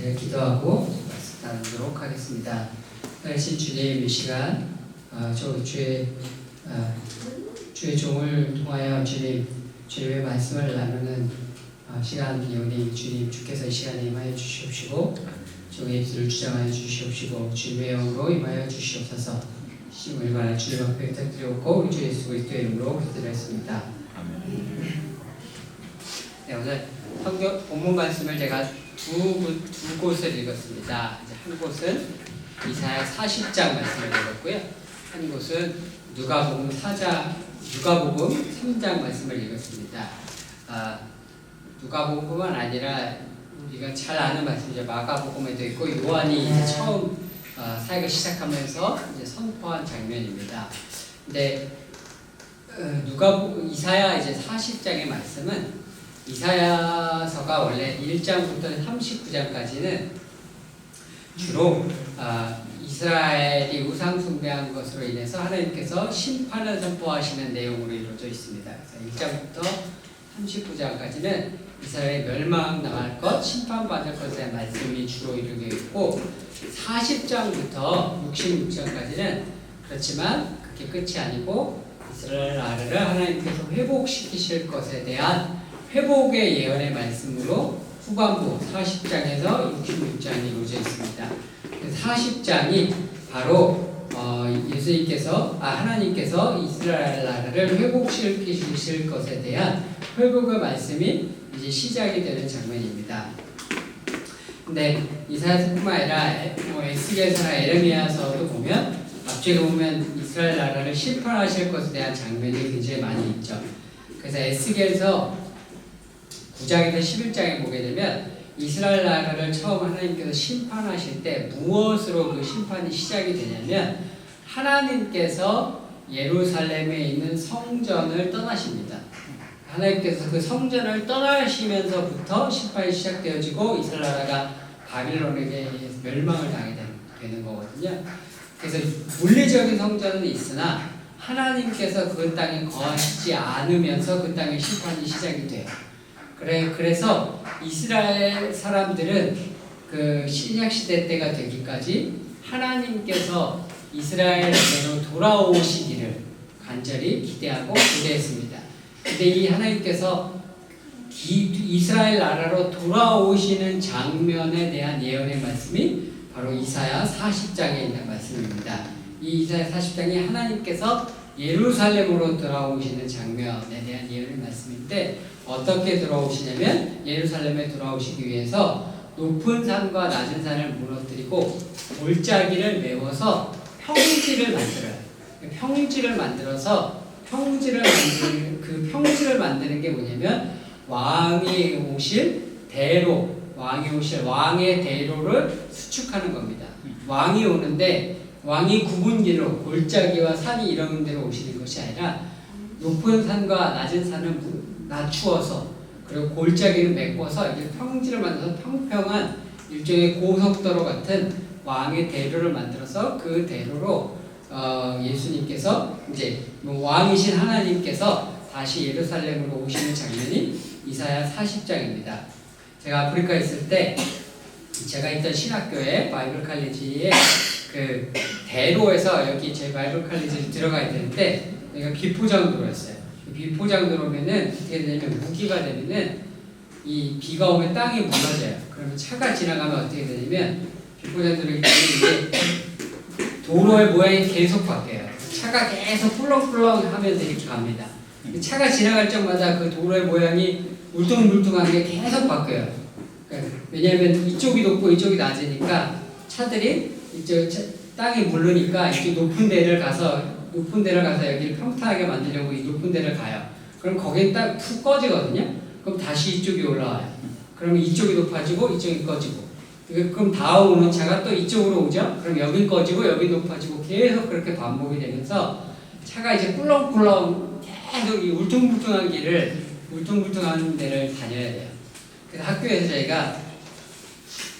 제가 기도하고 말씀 나누도록 하겠습니다. 날씨 주님 이 시간 주의 종을 통하여 주님의 말씀을 나누는 시간 이오니 주님 주께서 이 시간에 임하여 주시옵시고 종의 입술을 주장하여 주시옵시고 주님의 영으로 임하여 주시옵소서. 심을 말할 주님 앞에 부탁드리옵고 우리 주 예수 그리스도의 이름으로 기도드렸습니다. 네, 오늘 성경 본문 말씀을 제가 두 곳을 읽었습니다. 이제 한 곳은 이사야 40장 말씀을 읽었고요. 한 곳은 누가복음 3장 말씀을 읽었습니다. 누가복음은 아니라 우리가 잘 아는 말씀이죠. 마가복음에도 있고 요한이 이제 처음 사역을 시작하면서 이제 선포한 장면입니다. 근데 이사야 이제 40장의 말씀은 이사야서가 원래 1장부터 39장까지는 주로 이스라엘이 우상 숭배한 것으로 인해서 하나님께서 심판을 선포하시는 내용으로 이루어져 있습니다. 그래서 1장부터 39장까지는 이스라엘의 멸망 당할 것, 심판받을 것에 대한 말씀이 주로 이루어져 있고 40장부터 66장까지는 그렇지만 그게 끝이 아니고 이스라엘 나라를 하나님께서 회복시키실 것에 대한 회복의 예언의 말씀으로 후반부 40장에서 66장이 이루어져 있습니다. 40장이 바로 하나님께서 이스라엘 나라를 회복시키실 것에 대한 회복의 말씀이 이제 시작이 되는 장면입니다. 근데 이사야서뿐만 아니라 에스겔서나 에레미야서도 보면 앞쪽에 보면 이스라엘 나라를 심판하실 것에 대한 장면이 굉장히 많이 있죠. 그래서 에스겔서 9장에서 11장에 보게 되면 이스라엘 나라를 처음 하나님께서 심판하실 때 무엇으로 그 심판이 시작이 되냐면 하나님께서 예루살렘에 있는 성전을 떠나십니다. 하나님께서 그 성전을 떠나시면서부터 심판이 시작되어지고 이스라엘 나라가 바빌론에게 멸망을 당하게 되는 거거든요. 그래서 물리적인 성전은 있으나 하나님께서 그 땅에 거하시지 않으면서 그 땅에 심판이 시작이 돼요. 그래서 이스라엘 사람들은 그 신약시대 때가 되기까지 하나님께서 이스라엘에게로 돌아오시기를 간절히 기대하고 기대했습니다. 근데 이 하나님께서 이스라엘 나라로 돌아오시는 장면에 대한 예언의 말씀이 바로 이사야 40장에 있는 말씀입니다. 이 이사야 40장이 하나님께서 예루살렘으로 돌아오시는 장면에 대한 예언의 말씀인데 어떻게 돌아오시냐면 예루살렘에 돌아오시기 위해서 높은 산과 낮은 산을 무너뜨리고 골짜기를 메워서 평지를 만들어요. 평지를 만들어서 평지를 만드는 게 뭐냐면 왕이 오실 대로, 왕의 대로를 수축하는 겁니다. 왕이 오는데 왕이 구분기로 골짜기와 산이 이런 데로 오시는 것이 아니라 높은 산과 낮은 산을 낮추어서 그리고 골짜기를 메꿔서 이제 평지를 만들어서 평평한 일종의 고속도로 같은 왕의 대로를 만들어서 그 대로로 예수님께서 이제 왕이신 하나님께서 다시 예루살렘으로 오시는 장면이 이사야 40장입니다. 제가 아프리카에 있을 때 제가 있던 신학교에 바이블 칼리지에 그 대로에서 여기 제 바이블 칼리지에 들어가야 되는데 여기가 비포장도로였어요. 비포장도로면은 어떻게 되냐면 무기가 되면은 이 비가 오면 땅이 무너져요. 그러면 차가 지나가면 어떻게 되냐면 비포장도로이기 때문에 이게 도로의 모양이 계속 바뀌어요. 차가 계속 꿀렁꿀렁 하면서 이렇게 갑니다. 차가 지나갈 적마다 그 도로의 모양이 울퉁불퉁한 게 계속 바뀌어요. 그러니까 왜냐하면 이쪽이 높고 이쪽이 낮으니까 차들이 이쪽 땅이 무르니까 이쪽 높은 데를 가서 여기를 평탄하게 만들려고 이 높은 데를 가요. 그럼 거기에 딱 푹 꺼지거든요. 그럼 다시 이쪽이 올라와요. 그러면 이쪽이 높아지고 이쪽이 꺼지고. 그럼 다음 오는 차가 또 이쪽으로 오죠. 그럼 여기 꺼지고 여기 높아지고 계속 그렇게 반복이 되면서 차가 이제 꿀렁꿀렁 계속 이 울퉁불퉁한 울퉁불퉁한 데를 다녀야 돼요. 그래서 학교에서 저희가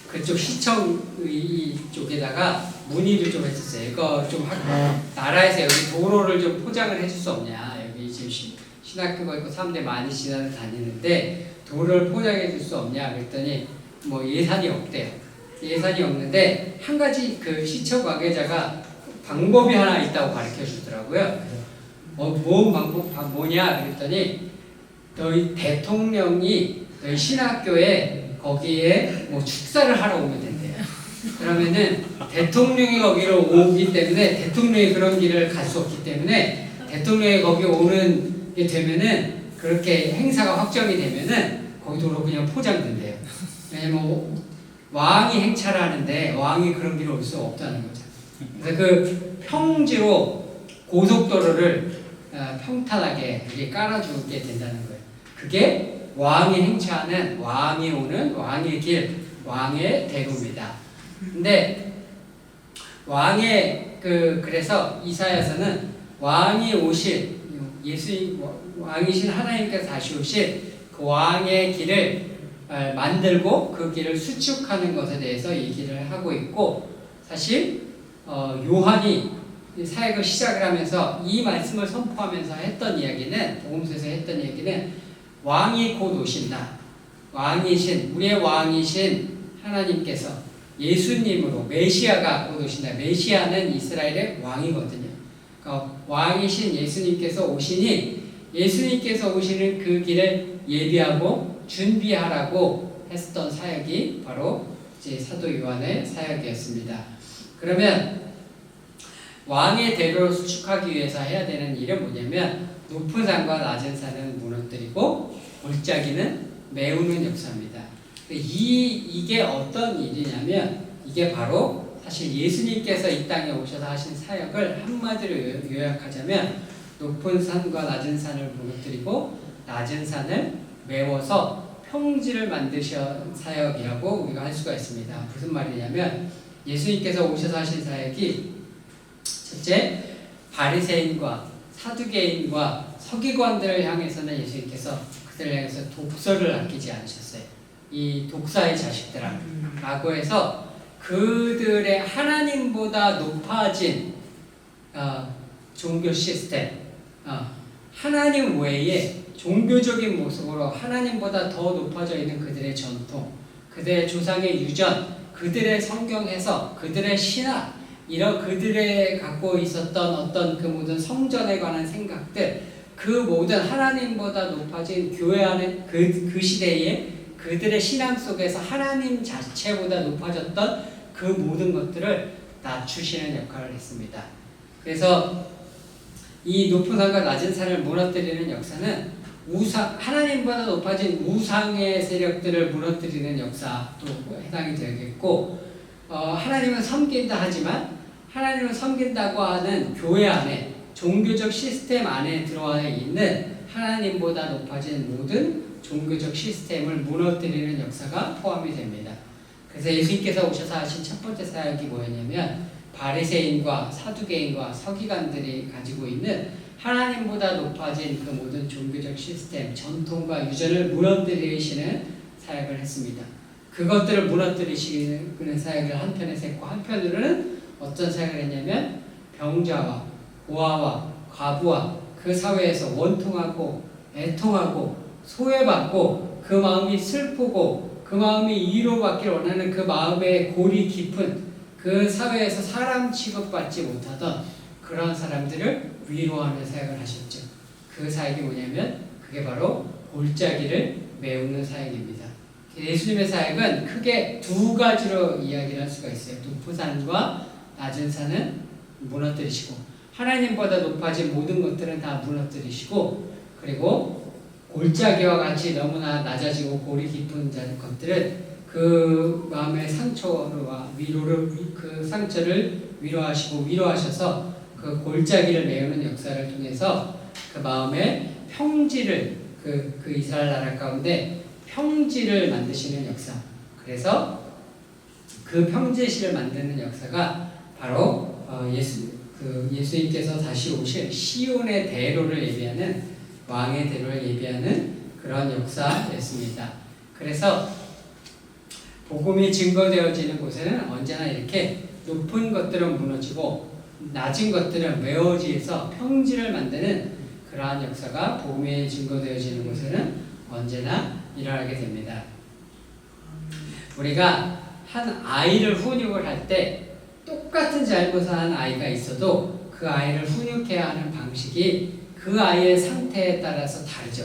그쪽 시청 이쪽에다가 문의를 좀 했었어요. 이거 좀 나라에서 여기 도로를 좀 포장을 해줄 수 없냐. 여기 지금 신학교가 있고 사람들이 많이 지나다니는데 도로를 포장해 줄 수 없냐. 그랬더니 뭐 예산이 없대요. 예산이 없는데 한 가지 그 시청 관계자가 방법이 하나 있다고 가르쳐 주더라고요. 뭐 방법 뭐냐 그랬더니 너희 대통령이 너희 신학교에 거기에 뭐 축사를 하러 오면 된대요. 그러면은 대통령이 거기로 오기 때문에 대통령이 그런 길을 갈 수 없기 때문에 대통령이 거기 오는 게 되면은 그렇게 행사가 확정이 되면은 거기도로 그냥 포장된대요. 왜냐면 왕이 행차를 하는데 왕이 그런 길을 올 수 없다는 거죠. 그래서 그 평지로 고속도로를 평탄하게 이게 깔아주게 된다는 거예요. 그게 왕이 행차하는 왕이 오는 왕의 길, 왕의 대로입니다. 근데 그래서 이사야서는 왕이 오실 왕이신 하나님께서 다시 오실 그 왕의 길을 만들고 그 길을 수축하는 것에 대해서 얘기를 하고 있고, 사실 요한이 사역을 시작을 하면서 이 말씀을 선포하면서 했던 이야기는, 복음서에서 했던 얘기는 왕이 곧 오신다. 우리의 왕이신 하나님께서 예수님으로 메시아가 곧 오신다. 메시아는 이스라엘의 왕이거든요. 그러니까 왕이신 예수님께서 오시니 예수님께서 오시는 그 길을 예비하고 준비하라고 했던 사역이 바로 이제 사도 요한의 사역이었습니다. 그러면 왕의 대로를 수축하기 위해서 해야 되는 일은 뭐냐면 높은 산과 낮은 산은 무너뜨리고 골짜기는 메우는 역사입니다. 이게 어떤 일이냐면 이게 바로 사실 예수님께서 이 땅에 오셔서 하신 사역을 한마디로 요약하자면 높은 산과 낮은 산을 무너뜨리고 낮은 산을 메워서 평지를 만드신 사역이라고 우리가 할 수가 있습니다. 무슨 말이냐면 예수님께서 오셔서 하신 사역이 첫째, 바리새인과 사두개인과 서기관들을 향해서는 예수님께서 그들을 향해서 독설을 아끼지 않으셨어요. 이 독사의 자식들아 라고 해서 그들의 하나님보다 높아진 종교 시스템, 하나님 외에 종교적인 모습으로 하나님보다 더 높아져 있는 그들의 전통, 그들의 조상의 유전, 그들의 성경 해석, 그들의 신학, 이런 그들의 갖고 있었던 어떤 그 모든 성전에 관한 생각들, 그 모든 하나님보다 높아진 교회 안에 그 시대에 그들의 신앙 속에서 하나님 자체보다 높아졌던 그 모든 것들을 낮추시는 역할을 했습니다. 그래서 이 높은 산과 낮은 산을 무너뜨리는 역사는 하나님보다 높아진 우상의 세력들을 무너뜨리는 역사도 해당이 되겠고, 하나님은 섬긴다 하지만 하나님을 섬긴다고 하는 교회 안에 종교적 시스템 안에 들어와 있는 하나님보다 높아진 모든 종교적 시스템을 무너뜨리는 역사가 포함이 됩니다. 그래서 예수님께서 오셔서 하신 첫 번째 사역이 뭐였냐면 바리새인과 사두개인과 서기관들이 가지고 있는 하나님보다 높아진 그 모든 종교적 시스템, 전통과 유전을 무너뜨리시는 사역을 했습니다. 그것들을 무너뜨리시는 사역을 한편에서 했고, 한편으로는 어떤 사역을 했냐면 병자와 고아와 과부와 그 사회에서 원통하고 애통하고 소외받고 그 마음이 슬프고 그 마음이 위로받기를 원하는 그 마음의 골이 깊은 그 사회에서 사람 취급받지 못하던 그런 사람들을 위로하는 사역을 하셨죠. 그 사역이 뭐냐면 그게 바로 골짜기를 메우는 사역입니다. 예수님의 사역은 크게 두 가지로 이야기를 할 수가 있어요. 높은 산과 낮은 산은 무너뜨리시고, 하나님보다 높아진 모든 것들은 다 무너뜨리시고, 그리고 골짜기와 같이 너무나 낮아지고 골이 깊은 것들은 그 마음의 상처와 위로를, 그 상처를 위로하셔서 그 골짜기를 메우는 역사를 통해서 그 마음의 평지를, 그 이스라엘 나라 가운데 평지를 만드시는 역사. 그래서 그 평지시를 만드는 역사가 바로 예수님께서 다시 오실 시온의 대로를 예비하는, 왕의 대로를 예비하는 그런 역사였습니다. 그래서 복음이 증거되어지는 곳에는 언제나 이렇게 높은 것들은 무너지고 낮은 것들은 메워지어서 평지를 만드는 그러한 역사가 복음이 증거되어지는 곳에는 언제나 일어나게 됩니다. 우리가 한 아이를 훈육을 할 때 똑같은 잘못을 한 아이가 있어도 그 아이를 훈육해야 하는 방식이 그 아이의 상태에 따라서 다르죠.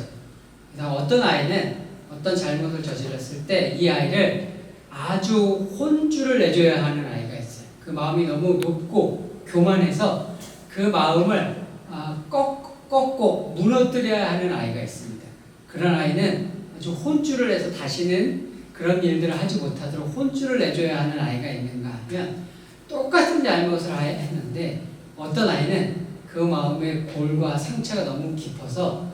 그래서 어떤 아이는 어떤 잘못을 저질렀을 때 이 아이를 아주 혼주를 내줘야 하는 아이가 있어요. 그 마음이 너무 높고 교만해서 그 마음을 꺾고 무너뜨려야 하는 아이가 있습니다. 그런 아이는 아주 혼주를 해서 다시는 그런 일들을 하지 못하도록 혼주를 내줘야 하는 아이가 있는가 하면 똑같은 잘못을 했는데 어떤 아이는 그 마음의 골과 상처가 너무 깊어서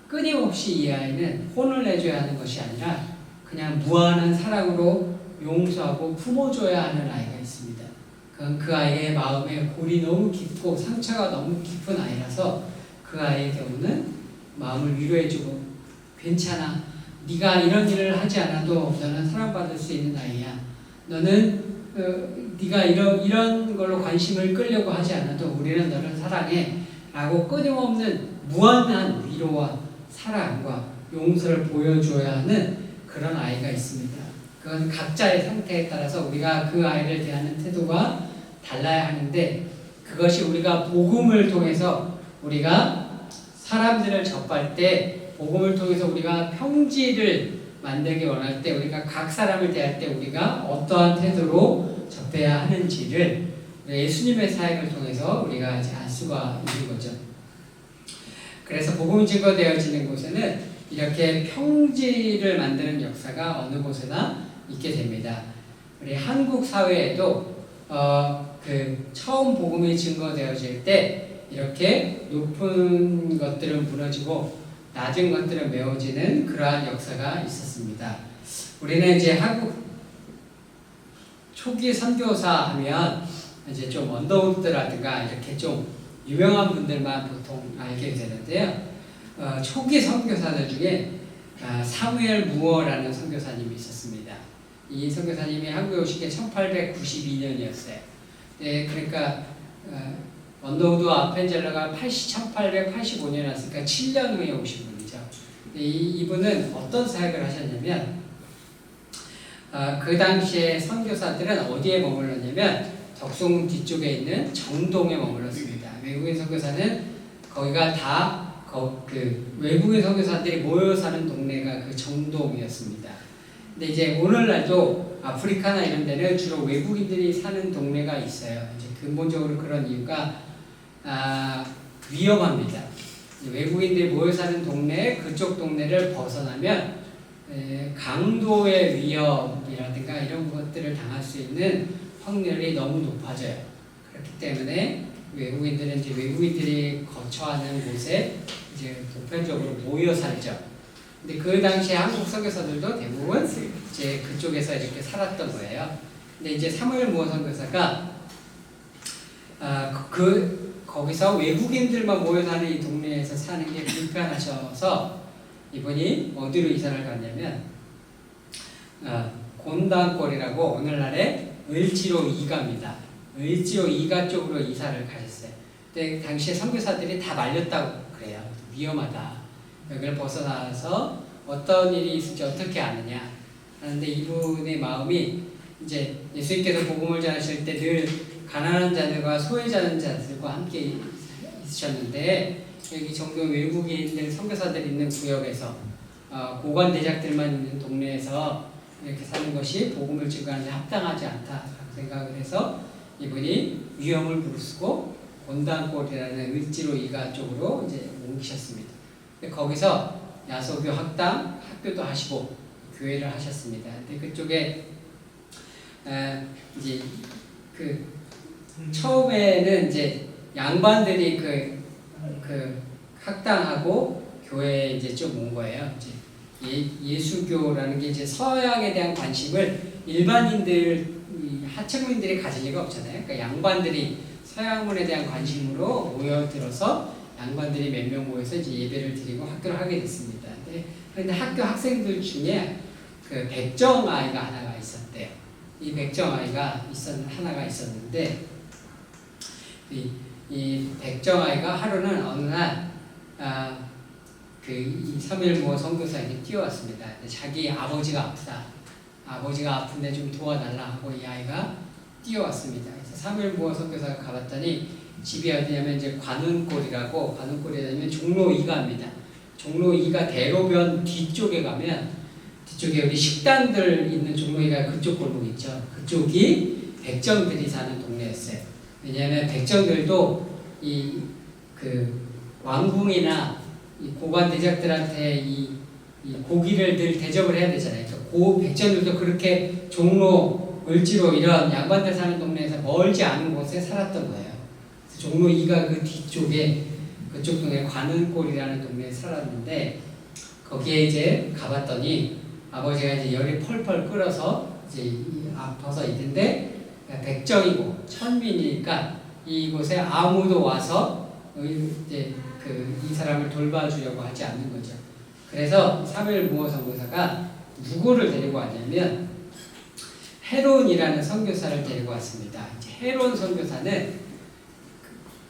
끊임없이 이 아이는 혼을 내줘야 하는 것이 아니라 그냥 무한한 사랑으로 용서하고 품어줘야 하는 아이가 있습니다. 그건 그 아이의 마음의 골이 너무 깊고 상처가 너무 깊은 아이라서 그 아이의 경우는 마음을 위로해주고 괜찮아. 네가 이런 일을 하지 않아도 너는 사랑받을 수 있는 아이야. 너는 네가 이런 걸로 관심을 끌려고 하지 않아도 우리는 너를 사랑해. 라고 끊임없는 무한한 위로와 사랑과 용서를 보여줘야 하는 그런 아이가 있습니다. 그건 각자의 상태에 따라서 우리가 그 아이를 대하는 태도가 달라야 하는데 그것이 우리가 복음을 통해서 우리가 사람들을 접할 때 복음을 통해서 우리가 평지를 만들기 원할 때 우리가 각 사람을 대할 때 우리가 어떠한 태도로 접해야 하는지를 예수님의 사역을 통해서 우리가 이제 알 수가 있는 거죠. 그래서 복음이 증거되어지는 곳에는 이렇게 평지를 만드는 역사가 어느 곳에나 있게 됩니다. 우리 한국 사회에도 처음 복음이 증거되어질 때 이렇게 높은 것들은 무너지고 낮은 것들은 메워지는 그러한 역사가 있었습니다. 우리는 이제 한국 초기 선교사 하면 이제 좀 언더우드라든가 이렇게 좀 유명한 분들만 보통 알게 되는데요. 초기 선교사들 중에 사무엘 무어라는 선교사님이 있었습니다. 이 선교사님이 한국에 오신 게 1892년이었어요. 네, 그러니까 언더우드 아펜젤러가 1885년에 왔으니까 7년 후에 오신 분이죠. 이분은 어떤 사역을 하셨냐면 그 당시에 선교사들은 어디에 머물렀냐면 덕송 뒤쪽에 있는 정동에 머물렀습니다. 외국인 선교사는 거기가 다 외국인 선교사들이 모여 사는 동네가 그 정동이었습니다. 근데 이제 오늘날도 아프리카나 이런 데는 주로 외국인들이 사는 동네가 있어요. 이제 근본적으로 그런 이유가 위험합니다. 외국인들이 모여 사는 동네, 그쪽 동네를 벗어나면 강도의 위협이라든가 이런 것들을 당할 수 있는 확률이 너무 높아져요. 그렇기 때문에 외국인들은 이제 외국인들이 거처하는 곳에 이제 보편적으로 모여 살죠. 근데 그 당시에 한국 선교사들도 대부분 이제 그쪽에서 이렇게 살았던 거예요. 근데 이제 사무엘 무어 선교사가 거기서 외국인들만 모여 사는 이 동네에서 사는 게 불편하셔서 이분이 어디로 이사를 갔냐면 곤단골이라고 오늘날의 을지로 2가입니다. 을지로 2가 쪽으로 이사를 가셨어요. 근데 당시에 선교사들이 다 말렸다고 그래요. 위험하다. 여기를 벗어나서 어떤 일이 있을지 어떻게 아느냐 하는데 이분의 마음이 이제 예수님께서 복음을 전하실 때 늘 가난한 자들과 소외자는 자들과 함께 있으셨는데 여기 정동 외국인들 선교사들 있는 구역에서 고관 대작들만 있는 동네에서 이렇게 사는 것이 복음을 증거하는 데 합당하지 않다라고 생각을 해서 이분이 위험을 무릅쓰고 곤단골이라는 을지로 2가 쪽으로 이제 옮기셨습니다. 거기서 야소교 학교도 하시고 교회를 하셨습니다. 근데 그쪽에 이제 처음에는 이제 양반들이 학당하고 교회에 이제 좀 온 거예요. 이제 예수교라는 게 이제 서양에 대한 관심을 일반인들 하층민들이 가질 리가 없잖아요. 그러니까 양반들이 서양문에 대한 관심으로 모여들어서 양반들이 몇 명 모여서 이제 예배를 드리고 학교를 하게 됐습니다. 그런데 학교 학생들 중에 그 백정 아이가 하나가 있었대요. 이 백정 아이가 하나가 있었는데 이 백정 아이가 하루는 어느 날 이 사무엘 무어 선교사에게 뛰어왔습니다. 자기 아버지가 아프다. 아버지가 아픈데 좀 도와달라 하고 이 아이가 뛰어왔습니다. 그래서 사무엘 모어 선교사가 가봤더니 집이 어디냐면 이제 관운골이라고, 관운골이 아니면 종로 2가입니다. 종로 2가 대로변 뒤쪽에 가면, 뒤쪽에 우리 식당들 있는 종로 2가 그쪽 골목 있죠. 그쪽이 백정들이 사는 동네였어요. 왜냐하면 백정들도 그 왕궁이나 이 고관 대작들한테 이 고기를 늘 대접을 해야 되잖아요. 그 백정들도 그렇게 종로, 을지로 이런 양반들 사는 동네에서 멀지 않은 곳에 살았던 거예요. 그래서 종로 2가 그 뒤쪽에 그쪽 동네 관운골이라는 동네에 살았는데 거기에 이제 가봤더니 아버지가 이제 열이 펄펄 끓어서 이제 아파서 있는데 백정이고 천민이니까 이곳에 아무도 와서 이제 이 사람을 돌봐주려고 하지 않는 거죠. 그래서 사무엘 모어 선교사가 누구를 데리고 왔냐면 헤론이라는 선교사를 데리고 왔습니다. 헤론 선교사는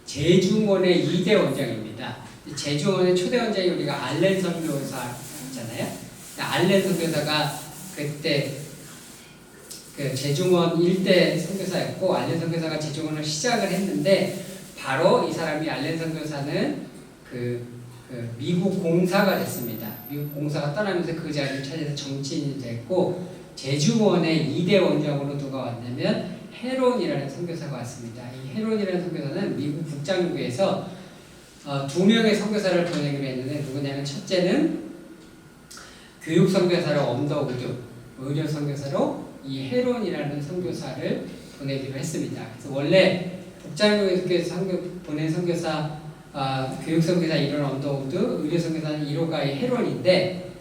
제중원의 2대 원장입니다. 제중원의 초대 원장이 우리가 알렌 선교사잖아요. 알렌 선교사가 그때 그 제중원 1대 선교사였고 알렌 선교사가 제중원을 시작을 했는데 바로 이 사람이 알렌 선교사는 그 미국 공사가 됐습니다. 미국 공사가 떠나면서 그 자리를 차지해서 정치인이 됐고 제중원의 2대 원장으로 누가 왔냐면 헤론이라는 선교사가 왔습니다. 이 헤론이라는 선교사는 미국 국장교회에서 2명의 선교사를 보내기로 했는데 누구냐면 첫째는 교육 선교사로 언더우드, 의료 선교사로 이 헤론이라는 선교사를 보내기로 했습니다. 그래서 원래 국장교회에서 보낸 선교사 교육 선교사 1호는 언더우드, 의료 선교사는 1호가 헤론인데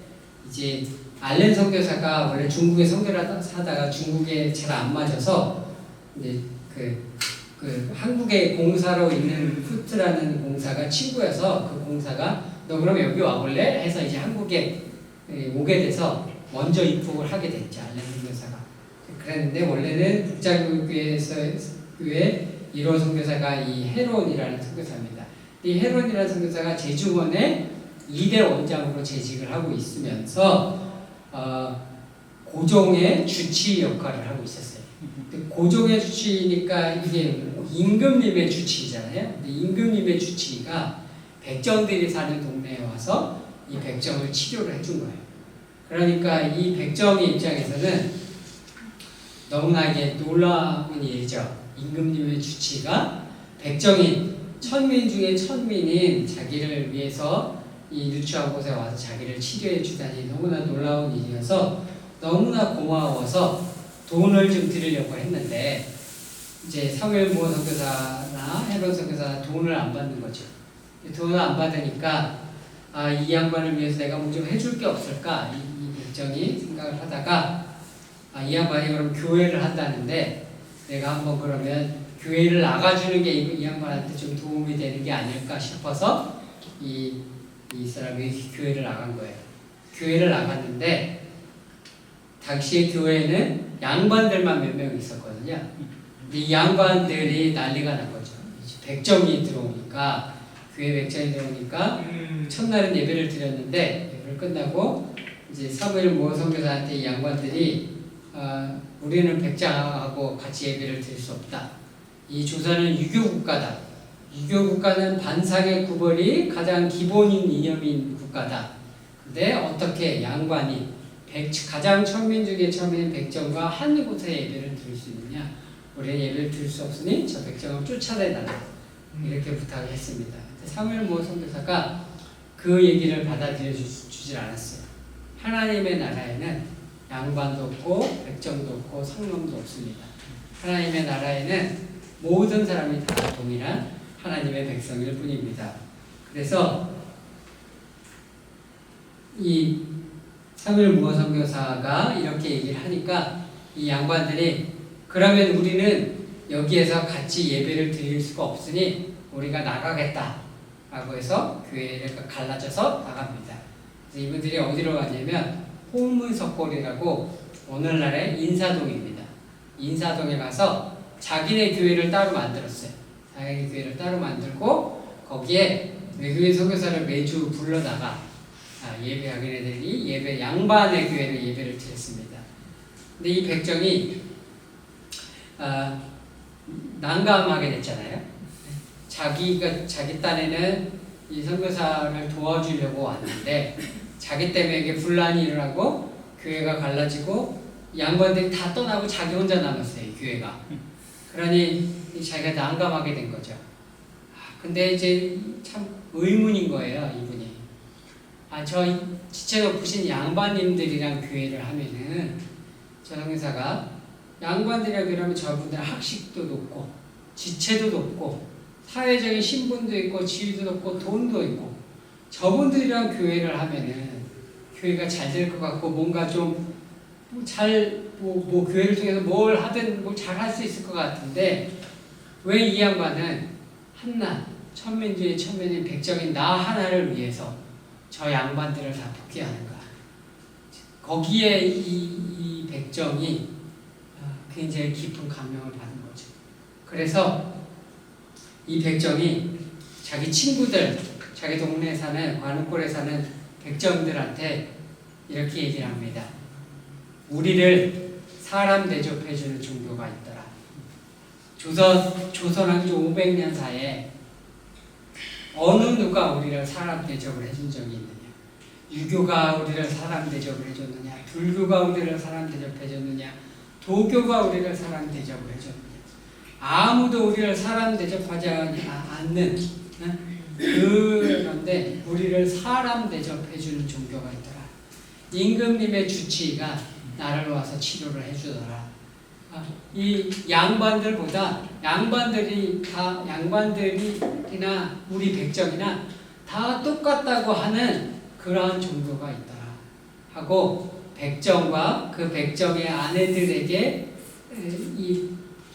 이제 알렌 선교사가 원래 중국에 선교를 하다가 중국에 잘 안 맞아서 이제 그 한국에 공사로 있는 푸트라는 공사가 친구여서 그 공사가 너 그러면 여기 와볼래? 해서 이제 한국에 오게 돼서 먼저 입국을 하게 됐죠. 알렌 선교사가. 그랬는데 원래는 국장교회에서 1호 선교사가 이 헤론이라는 선교사입니다. 이 헤론이라는 선교사가 제중원의 2대 원장으로 재직을 하고 있으면서 고종의 주치 역할을 하고 있었어요. 고종의 주치니까 이게 임금님의 주치잖아요. 임금님의 주치가 백정들이 사는 동네에 와서 이 백정을 치료를 해준 거예요. 그러니까 이 백정의 입장에서는 너무나 이게 놀라운 일이죠. 임금님의 주치가 백정인 천민 중에 천민인 자기를 위해서 이 누추한 곳에 와서 자기를 치료해 주다니 너무나 놀라운 일이어서 너무나 고마워서 돈을 좀 드리려고 했는데 이제 사무엘 모어 선교사나 헤론 선교사가 돈을 안 받는 거죠. 돈을 안 받으니까 이 양반을 위해서 내가 뭐 좀 해줄 게 없을까 이 백정이 생각을 하다가 이 양반이 그럼 교회를 한다는데 내가 한번 그러면 교회를 나가주는 게 이 양반한테 좀 도움이 되는 게 아닐까 싶어서 이 사람이 교회를 나간 거예요. 교회를 나갔는데 당시 교회는 양반들만 몇 명 있었거든요. 이 양반들이 난리가 난 거죠. 백정이 들어오니까 교회 백정이 들어오니까 첫날은 예배를 드렸는데 예배를 끝나고 이제 사무엘 모어 선교사한테 이 양반들이 우리는 백장하고 같이 예배를 드릴 수 없다. 이 조선은 유교국가다. 유교국가는 반상의 구벌이 가장 기본인 이념인 국가다. 근데 어떻게 양반이 가장 천민 중에 천민인 백정과 한 곳에 예배를 드릴 수 있느냐? 우리는 예배를 드릴 수 없으니 저 백정을 쫓아내달라. 이렇게 부탁을 했습니다. 사무엘 모어 선교사가 그 얘기를 받아들여 주질 않았어요. 하나님의 나라에는 양반도 없고 백정도 없고 상놈도 없습니다. 하나님의 나라에는 모든 사람이 다 동일한 하나님의 백성일 뿐입니다. 그래서 이 사무엘 모어 선교사가 이렇게 얘기를 하니까 이 양반들이 그러면 우리는 여기에서 같이 예배를 드릴 수가 없으니 우리가 나가겠다 라고 해서 교회를 갈라져서 나갑니다. 그래서 이분들이 어디로 가냐면 홍문석골이라고 오늘날의 인사동입니다. 인사동에 가서 자기네 교회를 따로 만들었어요. 자기 교회를 따로 만들고 거기에 외국인 선교사를 매주 불러다가 예배하는 애들이 양반의 교회를 예배를 드렸습니다. 근데 이 백정이 난감하게 됐잖아요. 자기 딴에는 이 선교사를 도와주려고 왔는데 자기 때문에 이게 분란이 일어나고 교회가 갈라지고 양반들이 다 떠나고 자기 혼자 남았어요. 이 교회가. 그러니 자기가 난감하게 된 거죠. 근데 이제 참 의문인 거예요. 이분이. 저 지체 높으신 양반님들이랑 교회를 하면은 저 선교사가 양반들이랑 그러면 저분들 학식도 높고 지체도 높고 사회적인 신분도 있고 지위도 높고 돈도 있고 저분들이랑 교회를 하면은 교회가 잘 될 것 같고 뭔가 좀 교회를 통해서 뭘 하든 뭐 잘 할 수 있을 것 같은데 왜 이 양반은 한낱 천민 중에 천민인 백정인 나 하나를 위해서 저 양반들을 다 포기하는가? 거기에 이 백정이 굉장히 깊은 감명을 받은 거죠. 그래서 이 백정이 자기 친구들, 자기 동네에 사는 관음골에 사는 백정들한테 이렇게 얘기를 합니다. 우리를 사람 대접해주는 종교가 있더라. 조선왕조 500년 사이에 어느 누가 우리를 사람 대접을 해준 적이 있느냐? 유교가 우리를 사람 대접을 해줬느냐? 불교가 우리를 사람 대접해줬느냐? 도교가 우리를 사람 대접을 해줬느냐? 아무도 우리를 사람 대접하지 않는 그런데 우리를 사람 대접해주는 종교가 있더라. 임금님의 주치의가 나를 와서 치료를 해주더라. 이 양반들보다 양반들이나 우리 백정이나 다 똑같다고 하는 그러한 종교가 있더라 하고 백정과 그 백정의 아내들에게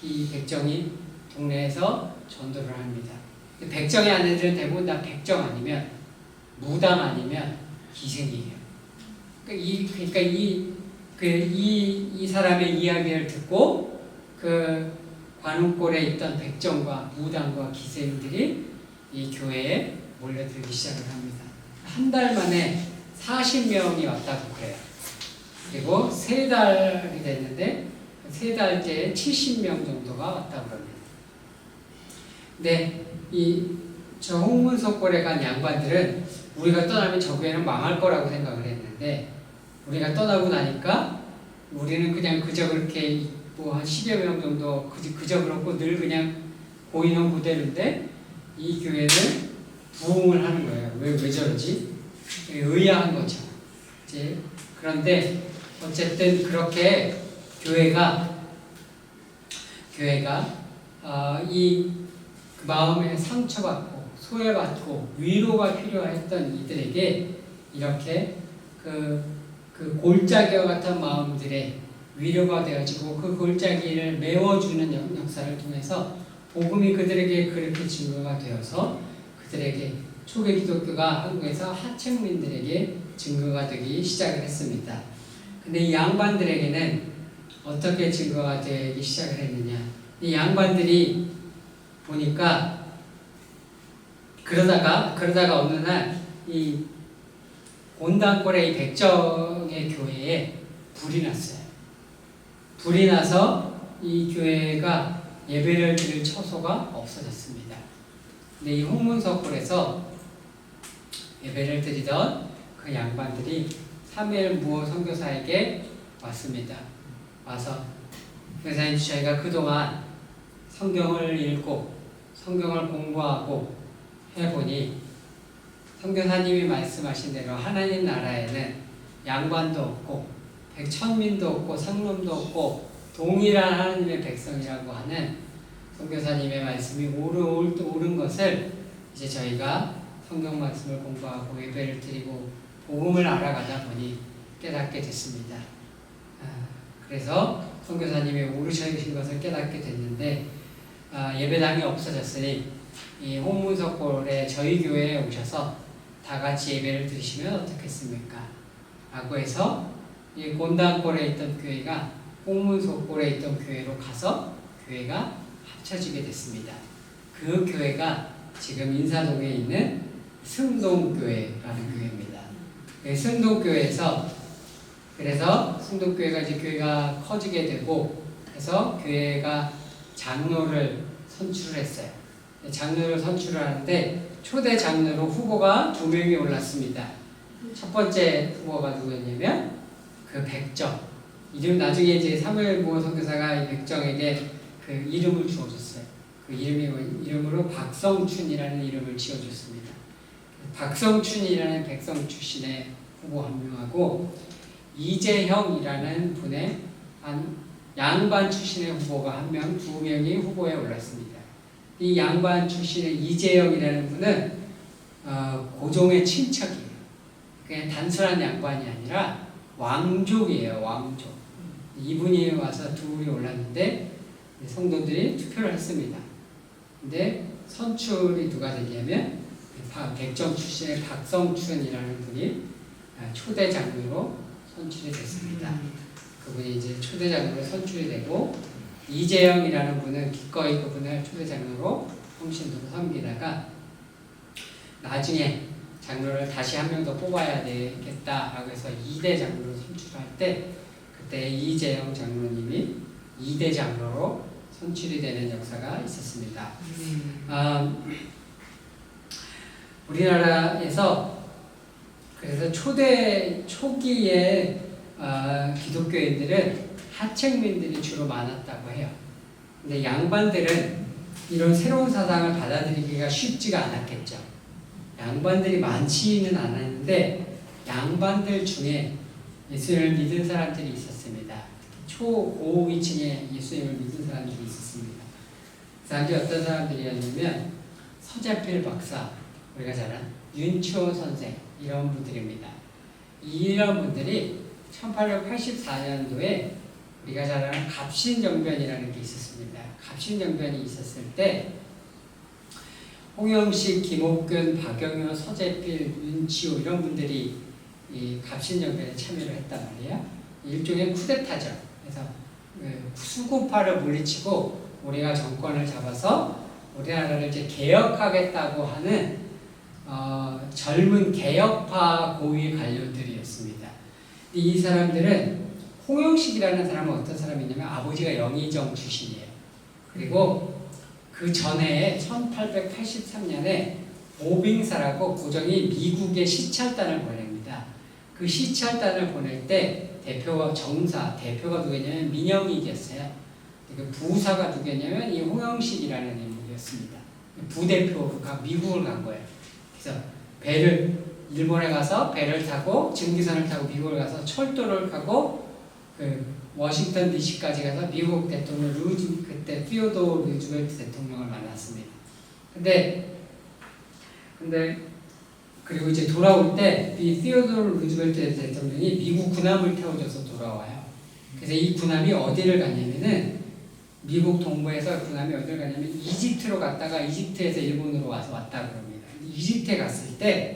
이 백정이 동네에서 전도를 합니다. 백정의 아내들은 대부분 다 백정 아니면 무당 아니면 기생이에요. 그러니까 이 사람의 이야기를 듣고 그 관음골에 있던 백정과 무당과 기생들이 이 교회에 몰려들기 시작을 합니다. 한 달 만에 40명이 왔다고 그래요. 그리고 3달이 됐는데 3달째에 70명 정도가 왔다고 합니다. 근데 저 홍문석골에 간 양반들은 우리가 떠나면 저 교회는 망할 거라고 생각을 했는데 우리가 떠나고 나니까 우리는 그냥 그저 그렇게 뭐 한 10여 명 정도 그저 그렇고 늘 그냥 보이는 그대로인데 이 교회는 부흥을 하는 거예요. 왜 저러지? 의아한 거죠. 이제 그런데 어쨌든 그렇게 교회가 이 마음에 상처받고 소외받고 위로가 필요했던 이들에게 이렇게 그 골짜기와 같은 마음들의 위로가 되어지고 그 골짜기를 메워주는 역사를 통해서 복음이 그들에게 그렇게 증거가 되어서 그들에게 초기 기독교가 한국에서 하층민들에게 증거가 되기 시작을 했습니다. 근데 이 양반들에게는 어떻게 증거가 되기 시작을 했느냐? 이 양반들이 보니까 그러다가 어느 날 이 곤단골의 이 백정의 교회에 불이 났어요. 불이 나서 이 교회가 예배를 드릴 처소가 없어졌습니다. 근데 이 홍문석골에서 예배를 드리던 그 양반들이 사무엘 무호 선교사에게 왔습니다. 와서 선교사님, 저희가 그동안 성경을 읽고 성경을 공부하고 해보니 선교사님이 말씀하신 대로 하나님 나라에는 양반도 없고 백천민도 없고 상놈도 없고 동일한 하나님의 백성이라고 하는 선교사님의 말씀이 옳은 것을 이제 저희가 성경 말씀을 공부하고 예배를 드리고 복음을 알아가다 보니 깨닫게 됐습니다. 그래서 선교사님이 옳으신 것을 깨닫게 됐는데 예배당이 없어졌으니 이 홍문석골에 저희 교회에 오셔서 다 같이 예배를 드리시면 어떻겠습니까? 라고 해서 이 곤단골에 있던 교회가 홍문석골에 있던 교회로 가서 교회가 합쳐지게 됐습니다. 그 교회가 지금 인사동에 있는 승동교회라는 교회입니다. 승동교회에서 그래서 성도교회가 이제 교회가 커지게 되고 해서 교회가 장로를 선출했어요. 장로를 선출하는데 초대 장로로 후보가 2명이 올랐습니다. 첫 번째 후보가 누구였냐면 그 백정. 이름 나중에 이제 사무엘보 선교사가 이 백정에게 그 이름을 주어줬어요. 그 이름으로 박성춘이라는 이름을 지어줬습니다. 박성춘이라는 백성 출신의 후보 한 명하고 이재형이라는 분의 한 양반 출신의 후보가 한 명, 2명이 후보에 올랐습니다. 이 양반 출신의 이재형이라는 분은 고종의 친척이에요. 그냥 단순한 양반이 아니라 왕족이에요. 왕족. 이분이 와서 둘이 올랐는데 성도들이 투표를 했습니다. 근데 선출이 누가 됐냐면 백정 출신의 박성춘이라는 분이 초대 장로로 선출이 됐습니다. 그분이 이제 초대 장로로 선출이 되고 이재영이라는 분은 기꺼이 그분을 초대 장로로 홍신도로 섬기다가 나중에 장로를 다시 한 명 더 뽑아야 되겠다라고 해서 2대 장로로 선출할 때 그때 이재영 장로님이 2대 장로로 선출이 되는 역사가 있었습니다. 우리나라에서 그래서 초기에 기독교인들은 하층민들이 주로 많았다고 해요. 근데 양반들은 이런 새로운 사상을 받아들이기가 쉽지가 않았겠죠. 양반들이 많지는 않았는데 양반들 중에 예수님을 믿은 사람들이 있었습니다. 초고위층에 예수님을 믿은 사람들이 있었습니다. 그 사람들이 어떤 사람들이었냐면 서재필 박사, 우리가 잘 아는 윤치호 선생 이런 분들입니다. 이런 분들이 1884년도에 우리가 잘 아는 갑신정변이라는 게 있었습니다. 갑신정변이 있었을 때 홍영식, 김옥균, 박영효, 서재필, 윤치호 이런 분들이 이 갑신정변에 참여를 했단 말이야. 일종의 쿠데타죠. 그래서 수구파를 물리치고 우리가 정권을 잡아서 우리나라를 이제 개혁하겠다고 하는 젊은 개혁파 고위 관료들이었습니다. 이 사람들은 홍영식이라는 사람은 어떤 사람이냐면 아버지가 영의정 출신이에요. 그리고 그 전에 1883년에 오빙사라고 고종이 미국에 시찰단을 보냅니다. 그 시찰단을 보낼 때 대표가 누구냐면 민영익이었어요. 그 부사가 누구냐면 이 홍영식이라는 인물이었습니다. 부대표로 미국을 간 거예요. 그래서 일본에 가서 배를 타고 증기선을 타고 미국을 가서 철도를 타고 그 워싱턴 DC까지 가서 미국 대통령 그때 피오도 루즈벨트 대통령을 만났습니다. 근데 그리고 이제 돌아올 때 이 피오도 루즈벨트 대통령이 미국 군함을 태워줘서 돌아와요. 그래서 이 군함이 어디를 갔냐면은 미국 동부에서 군함이 어디를 갔냐면 이집트로 갔다가 이집트에서 일본으로 왔다 그럽니다. 이집트에 갔을 때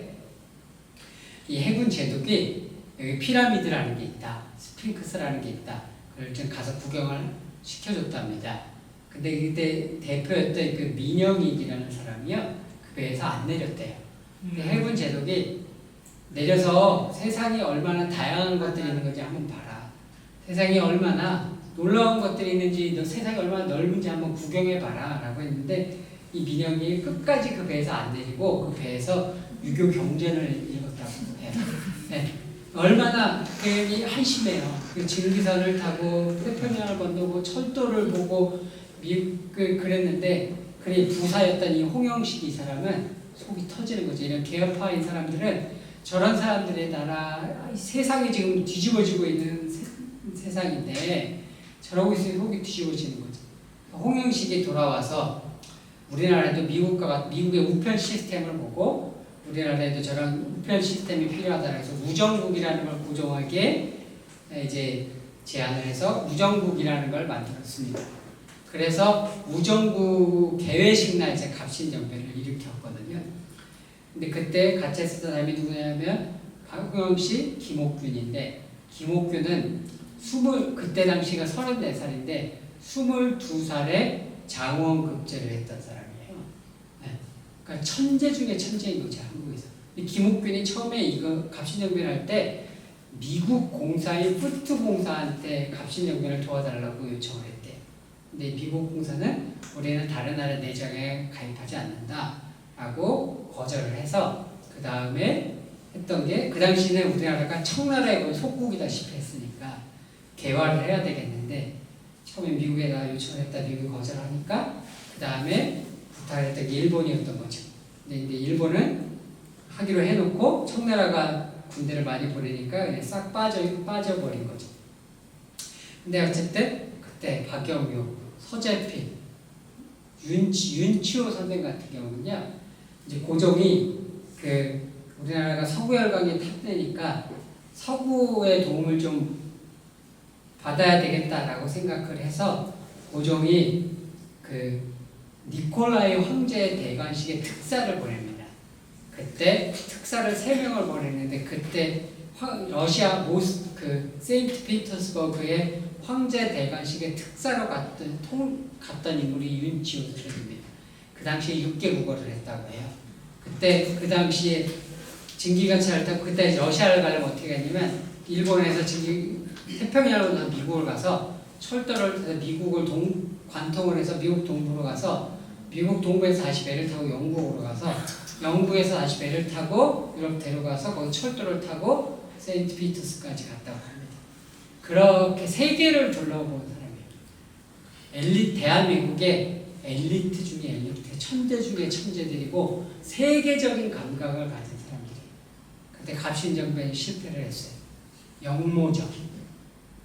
이 해군 제독이 여기 피라미드라는 게 있다, 스핑크스라는 게 있다. 그걸 좀 가서 구경을 시켜줬답니다. 근데 그때 대표였던 그 민영익이라는 사람이요, 그 배에서 안 내렸대요. 근데 해군 제독이 내려서 세상에 얼마나 다양한 것들이 있는 건지 한번 봐라. 세상에 얼마나 놀라운 것들이 있는지, 세상이 얼마나 넓은지 한번 구경해 봐라 라고 했는데 이 민영이 끝까지 그 배에서 안 내리고 그 배에서 유교 경전을 읽었다고 해요. 네. 얼마나 굉장히 한심해요. 그 증기선을 타고 태평양을 건너고 철도를 보고 그랬는데 그래 부사였던 이 홍영식 이 사람은 속이 터지는 거죠. 이런 개혁파인 사람들은 저런 사람들의 나라, 세상이 지금 뒤집어지고 있는 세상인데 저러고 있으니 속이 뒤집어지는 거죠. 홍영식이 돌아와서 우리나라에도 미국의 우편 시스템을 보고 우리나라에도 저런 우편 시스템이 필요하다고 해서 우정국이라는 걸 고종에게 이제 제안을 해서 우정국이라는 걸 만들었습니다. 그래서 우정국 개회식 날 이제 갑신정변을 일으켰거든요. 근데 그때 같이 했었던 사람이 누구냐면 홍영식, 김옥균인데 김옥균은 그때 당시가 34살인데 22살에 장원급제를 했던 사람이에요. 네. 그러니까 천재 중에 천재인 거죠, 한국에서. 김옥균이 처음에 이거 갑신정변 할 때 미국 공사인 푸트 공사한테 갑신정변을 도와달라고 요청을 했대. 근데 미국 공사는 우리는 다른 나라 내정에 가입하지 않는다라고 거절을 해서 그 다음에 했던 게 그 당시는 우리나라가 청나라의 속국이다시피 했으니까 개화를 해야 되겠는데 처음에 미국에다 요청을 했다 미국이 거절하니까 그 다음에 부탁을 했던 게 일본이었던 거죠. 근데 이제 일본은 하기로 해놓고 청나라가 군대를 많이 보내니까 그냥 싹 빠져버린 거죠. 근데 어쨌든 그때 박영묘, 서재필, 윤치호 선생 같은 경우는요, 이제 고종이 우리나라가 서구열강에 탑되니까 서구의 도움을 좀 받아야 되겠다라고 생각을 해서 고종이 니콜라이 황제 대관식에 특사를 보냅니다. 그때 특사를 3명을 보냈는데 그때 러시아 세인트 피터스버그의 황제 대관식에 특사로 갔던 인물이 윤치호 선생입니다. 그 당시에 6개국어를 했다고 해요. 그때 그 당시에 증기관차를 타고 그때 러시아를 가려면 어떻게 했냐면 일본에서 태평양으로 다 미국을 가서 철도를 타서 미국을 관통을 해서 미국 동부로 가서 미국 동부에서 다시 배를 타고 영국으로 가서 영국에서 다시 배를 타고 유럽 데려가서 거기 철도를 타고 세인트 피터스까지 갔다고 합니다. 그렇게 세계를 둘러본 사람이에요. 대한민국의 엘리트 중에 엘리트, 천재 중에 천재들이고 세계적인 감각을 가진 사람들이에요. 그때 갑신정변이 실패를 했어요. 영모적.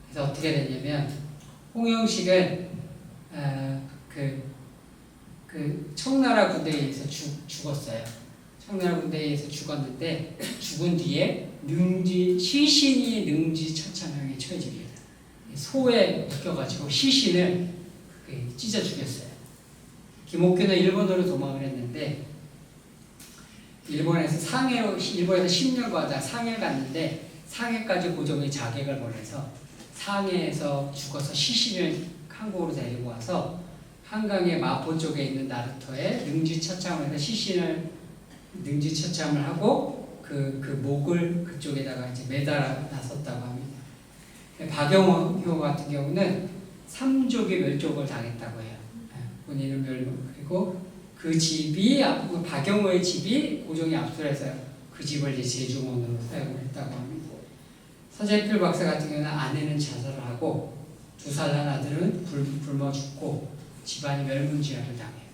그래서 어떻게 됐냐면 홍영식은 청나라 군대에 의해서 죽었어요. 청나라 군대에 의해서 죽었는데 죽은 뒤에 시신이 능지처참하게 처해집니다. 소에 묶여가지고 시신을 찢어 죽였어요. 김옥균은 일본으로 도망을 했는데 일본에서 10년 가다 상해를 갔는데 상해까지 고종이 자객을 보내서 상해에서 죽어서 시신을 한국으로 데리고 와서 한강의 마포 쪽에 있는 나루터에 능지처참을 해서 시신을 능지처참을 하고 그 목을 그쪽에다가 이제 매달아 놨었다고 합니다. 박영효 같은 경우는 삼족이 멸족을 당했다고 해요. 본인은 멸족. 그리고 그 집이 박영호의 집이 고종이 압수해서 그 집을 이제 제주원으로 사용을 했다고 합니다. 서재필 박사 같은 경우는 아내는 자살을 하고 2살 난 아들은 굶어 죽고 집안이 멸문지화를 당해요.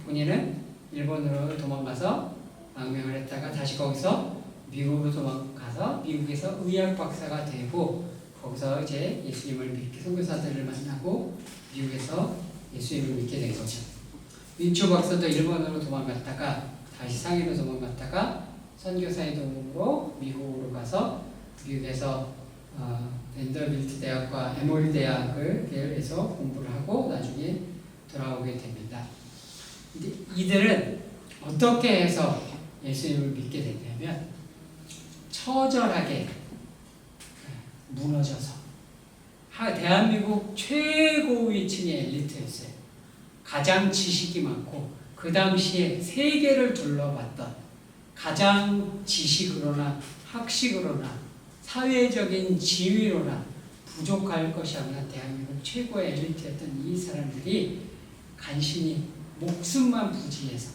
본인은 일본으로 도망가서 망명을 했다가 다시 거기서 미국으로 도망가서 미국에서 의학 박사가 되고 거기서 이제 예수님을 믿게 선교사들을 만나고 미국에서 예수님을 믿게 된 거죠. 윤치호 박사도 일본으로 도망갔다가 다시 상해로 도망갔다가 선교사의 도움으로 미국으로 가서 미국에서 벤더빌트 대학과 에몰 대학을 계열해서 공부를 하고 나중에 돌아오게 됩니다. 이들은 어떻게 해서 예수님을 믿게 됐냐면 처절하게 무너져서 대한민국 최고 위층의 엘리트였어요. 가장 지식이 많고 그 당시에 세계를 둘러봤던 가장 지식으로나 학식으로나 사회적인 지위로나 부족할 것이 아니라 대한민국 최고의 엘리트였던 이 사람들이 간신히 목숨만 부지해서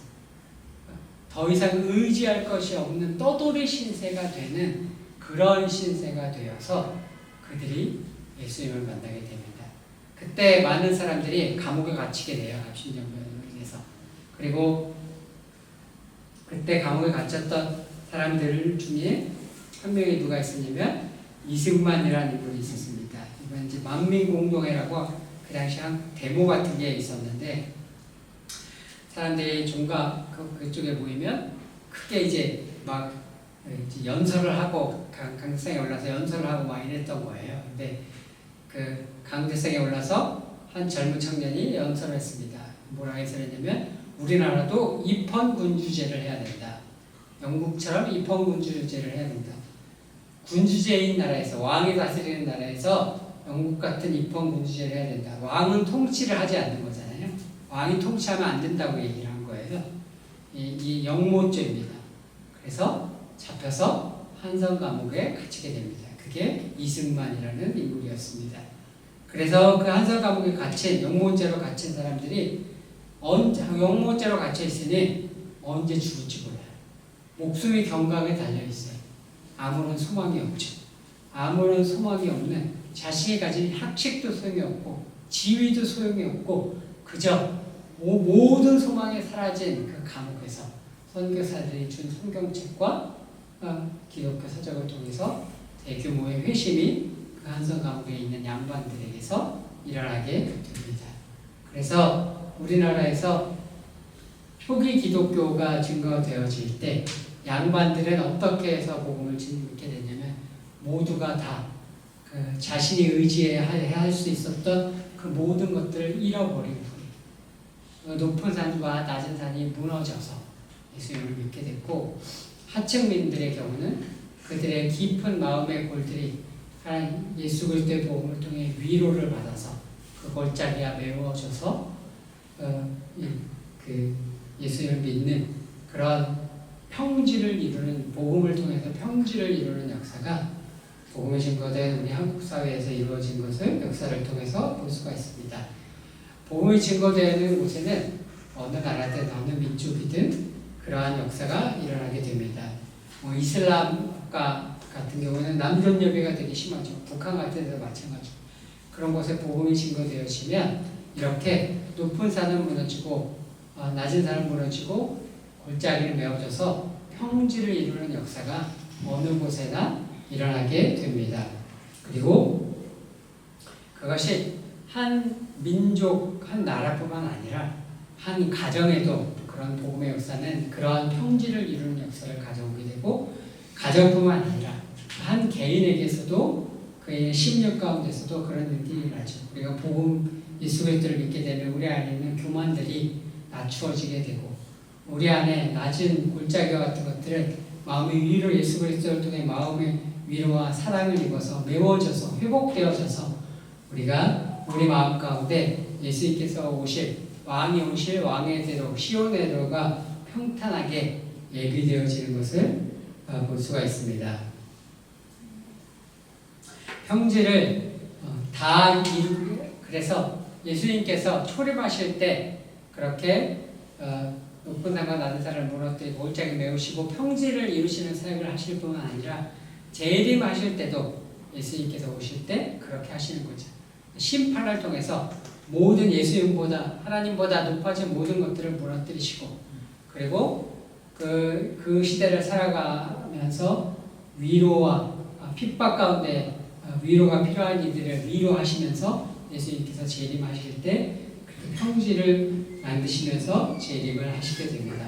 더 이상 의지할 것이 없는 떠돌이 신세가 되는 그런 신세가 되어서 그들이 예수님을 만나게 됩니다. 그때 많은 사람들이 감옥에 갇히게 돼요. 갑신정변으로 인해서. 그리고 그때 감옥에 갇혔던 사람들 중에 한 명이 누가 있었냐면 이승만이라는 인물이 있었습니다. 이건 이제 만민공동회라고 그 당시 한 데모 같은 게 있었는데 사람들이 그쪽에 모이면 크게 이제 막 연설을 하고 강대상에 올라서 연설을 하고 막 이랬던 거예요. 근데 그 강대상에 올라서 한 젊은 청년이 연설을 했습니다. 뭐라고 했냐면 우리나라도 입헌군주제를 해야 된다. 영국처럼 입헌군주제를 해야 된다. 군주제인 나라에서 왕이 다스리는 나라에서 영국 같은 입헌군주제를 해야 된다. 왕은 통치를 하지 않는 거잖아요. 왕이 통치하면 안 된다고 얘기를 한 거예요. 이 영모죄입니다. 그래서 잡혀서 한성 감옥에 갇히게 됩니다. 그게 이승만이라는 인물이었습니다. 그래서 그 한성 감옥에 갇힌 영모죄로 갇힌 사람들이 영모죄로 갇혀 있으니 언제 죽을지 몰라요. 목숨이 경각에 달려 있어요. 아무런 소망이 없죠. 아무런 소망이 없는 자신이 가진 학식도 소용이 없고 지위도 소용이 없고 그저 모든 소망이 사라진 그 감옥에서 선교사들이 준 성경책과 기독교 서적을 통해서 대규모의 회심이 그 한성 감옥에 있는 양반들에게서 일어나게 됩니다. 그래서 우리나라에서 초기 기독교가 증거되어질 때 양반들은 어떻게 해서 복음을 증거하게 됐냐면 모두가 다 그 자신이 의지해야 할 수 있었던 그 모든 것들을 잃어버린 후에 높은 산과 낮은 산이 무너져서 예수님을 믿게 됐고 하층민들의 경우는 그들의 깊은 마음의 골들이 하나님 예수 그리스도의 복음을 통해 위로를 받아서 그 골짜기가 메워져서 그 예수님을 믿는 그런 평지를 이루는 복음을 통해서 평지를 이루는 역사가 복음의 증거된 우리 한국 사회에서 이루어진 것을 역사를 통해서 볼 수가 있습니다. 복음이 증거되는 곳에는 어느 나라든 어느 민족이든 그러한 역사가 일어나게 됩니다. 이슬람 국가 같은 경우는 남존여비가 되게 심하죠. 북한 같은 데도 마찬가지고 그런 곳에 복음이 증거되어지면 이렇게 높은 산은 무너지고 낮은 산은 무너지고 골짜기는 메워져서 평지를 이루는 역사가 어느 곳에나 일어나게 됩니다. 그리고 그것이 한 민족, 한 나라뿐만 아니라 한 가정에도 그런 복음의 역사는 그러한 평지를 이루는 역사를 가져오게 되고 가정뿐만 아니라 한 개인에게서도 그의 심령 가운데서도 그런 일들이 일어나죠. 우리가 복음 예수 그리스도를 믿게 되면 우리 안에 있는 교만들이 낮추어지게 되고 우리 안에 낮은 골짜기와 같은 것들은 마음의 위로 예수 그리스도를 통해 마음의 위로와 사랑을 입어서 메워져서 회복되어져서 우리가 우리 마음 가운데 예수님께서 오실 왕이 오실 왕의 대로 시온의 대로가 평탄하게 예비되어지는 것을 볼 수가 있습니다. 평지를 다 그래서 예수님께서 초림하실 때 그렇게 높은 산과 낮은 산을 무너뜨리고 골짜기 메우시고 평지를 이루시는 사역을 하실 뿐만 아니라 재림하실 때도 예수님께서 오실 때 그렇게 하시는 거죠. 심판을 통해서 모든 예수님보다 하나님보다 높아진 모든 것들을 무너뜨리시고 그리고 그 시대를 살아가면서 위로와 핍박 가운데 위로가 필요한 이들을 위로하시면서 예수님께서 재림하실 때 평지를 만드시면서 재림을 하시게 됩니다.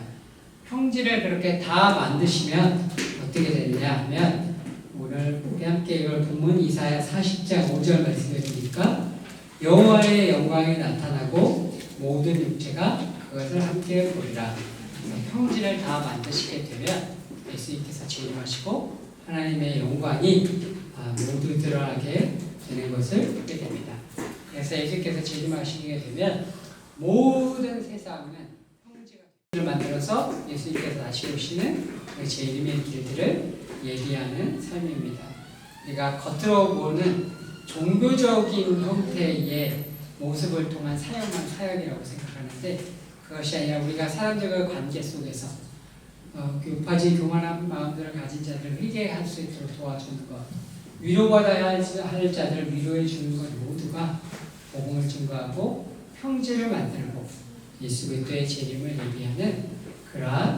평지를 그렇게 다 만드시면 어떻게 되느냐 하면 오늘 우리 함께 이걸 본문 이사야 40장 5절 말씀해 주니까 여호와의 영광이 나타나고 모든 육체가 그것을 함께 보리라. 평지를 다 만드시게 되면 예수님께서 재림하시고 하나님의 영광이 모두 드러나게 되는 것을 보게 됩니다. 그래서 예수님께서 재림하시게 되면 모든 세상은 평지를 만들어서 예수님께서 다시 오시는 재림의 길들을 얘기하는 삶입니다. 우리가 겉으로 보는 종교적인 형태의 모습을 통한 사역만 사역이라고 생각하는데 그것이 아니라 우리가 사람들과 관계 속에서 교파지 교만한 마음들을 가진 자들을 회개할 수 있도록 도와주는 것, 위로받아야 할 자들을 위로해 주는 것 모두가 복음을 증거하고 평지를 만들고 예수 그리스도의 재림을 예비하는 그러한